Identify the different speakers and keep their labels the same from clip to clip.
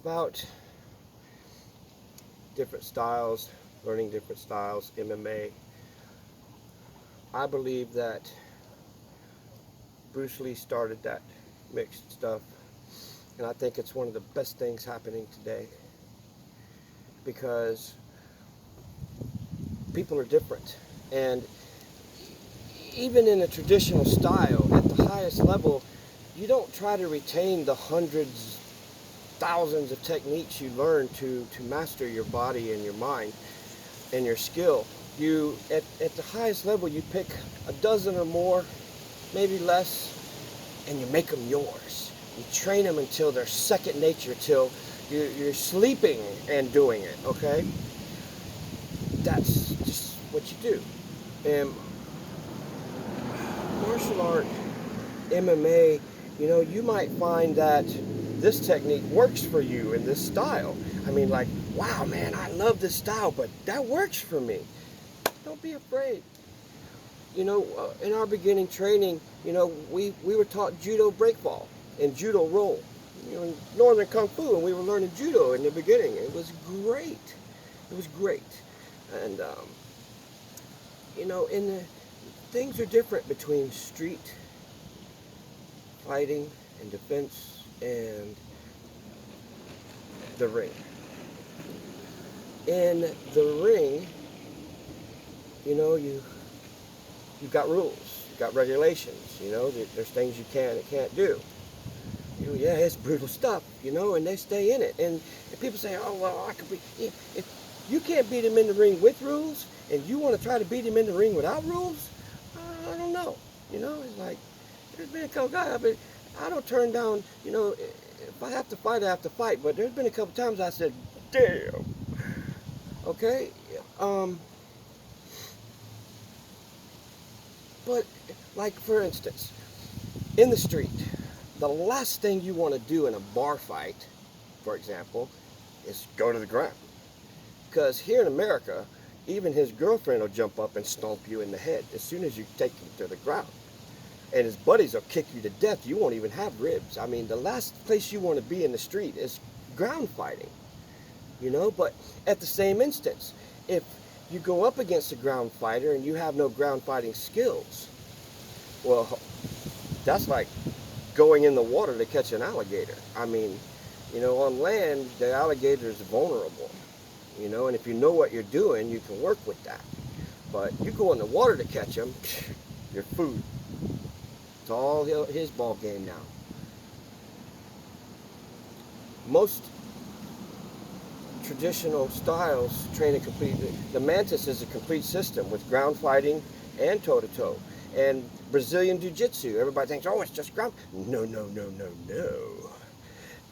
Speaker 1: about different styles, learning different styles, MMA. I believe that Bruce Lee started that mixed stuff, and I think it's one of the best things happening today because people are different. And even in a traditional style, at the highest level, you don't try to retain the hundreds, thousands of techniques you learn to master your body and your mind and your skill. You, at the highest level, you pick a dozen or more, maybe less, and you make them yours. You train them until they're second nature, till you're sleeping and doing it, okay? That's just what you do. And martial art, MMA, you might find that this technique works for you in this style. I mean, like, wow, man, I love this style, but that works for me. Don't be afraid. In our beginning training, we were taught judo breakball and judo roll. In Northern Kung Fu, and we were learning judo in the beginning. It was great. It was great. And, things are different between street fighting and defense and the ring. In the ring, you've got rules, you've got regulations, there's things you can and can't do. Yeah, it's brutal stuff, and they stay in it. And people say, oh, well, I could be, if you can't beat them in the ring with rules, and you want to try to beat them in the ring without rules, I don't know. It's like, there's been a couple guys, I don't turn down, if I have to fight, I have to fight. But there's been a couple times I said, damn. Okay? But, like, for instance, in the street, the last thing you want to do in a bar fight, for example, is go to the ground. Because here in America, even his girlfriend will jump up and stomp you in the head as soon as you take him to the ground. And his buddies will kick you to death. You won't even have ribs. I mean, the last place you want to be in the street is ground fighting. But at the same instance, if you go up against a ground fighter and you have no ground fighting skills, well, that's like going in the water to catch an alligator. I mean, on land, the alligator is vulnerable, and if you know what you're doing, you can work with that. But you go in the water to catch him, you're food. It's all his ball game now. Most traditional styles train a complete, the Mantis is a complete system with ground fighting and toe-to-toe. And Brazilian Jiu-Jitsu, everybody thinks, oh, it's just ground. No.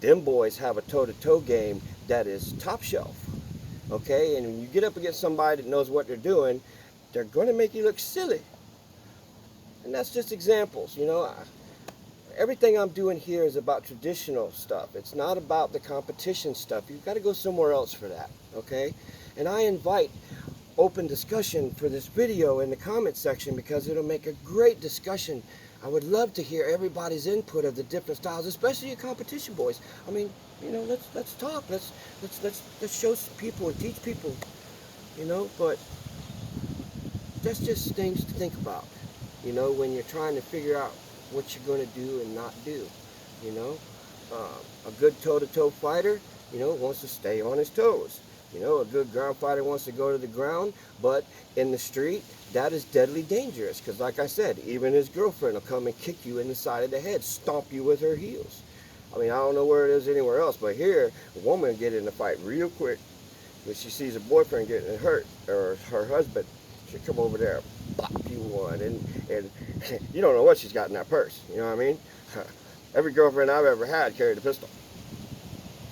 Speaker 1: Them boys have a toe-to-toe game that is top shelf. Okay, and when you get up against somebody that knows what they're doing, they're going to make you look silly. And that's just examples, Everything I'm doing here is about traditional stuff. It's not about the competition stuff. You've got to go somewhere else for that, okay? And I invite open discussion for this video in the comment section because it'll make a great discussion. I would love to hear everybody's input of the different styles, especially your competition boys. I mean, let's talk. Let's show people and teach people, but that's just things to think about, when you're trying to figure out what you're going to do and not do. A good toe-to-toe fighter, wants to stay on his toes. A good ground fighter wants to go to the ground, but in the street, that is deadly dangerous because, like I said, even his girlfriend will come and kick you in the side of the head, stomp you with her heels. I mean, I don't know where it is anywhere else, but here, a woman will get in a fight real quick. When she sees her boyfriend getting hurt, or her husband, she'll come over there, pop you one, and you don't know what she's got in that purse, you know what I mean? Every girlfriend I've ever had carried a pistol.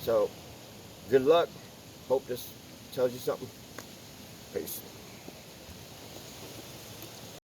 Speaker 1: So, good luck. Hope this tells you something. Peace.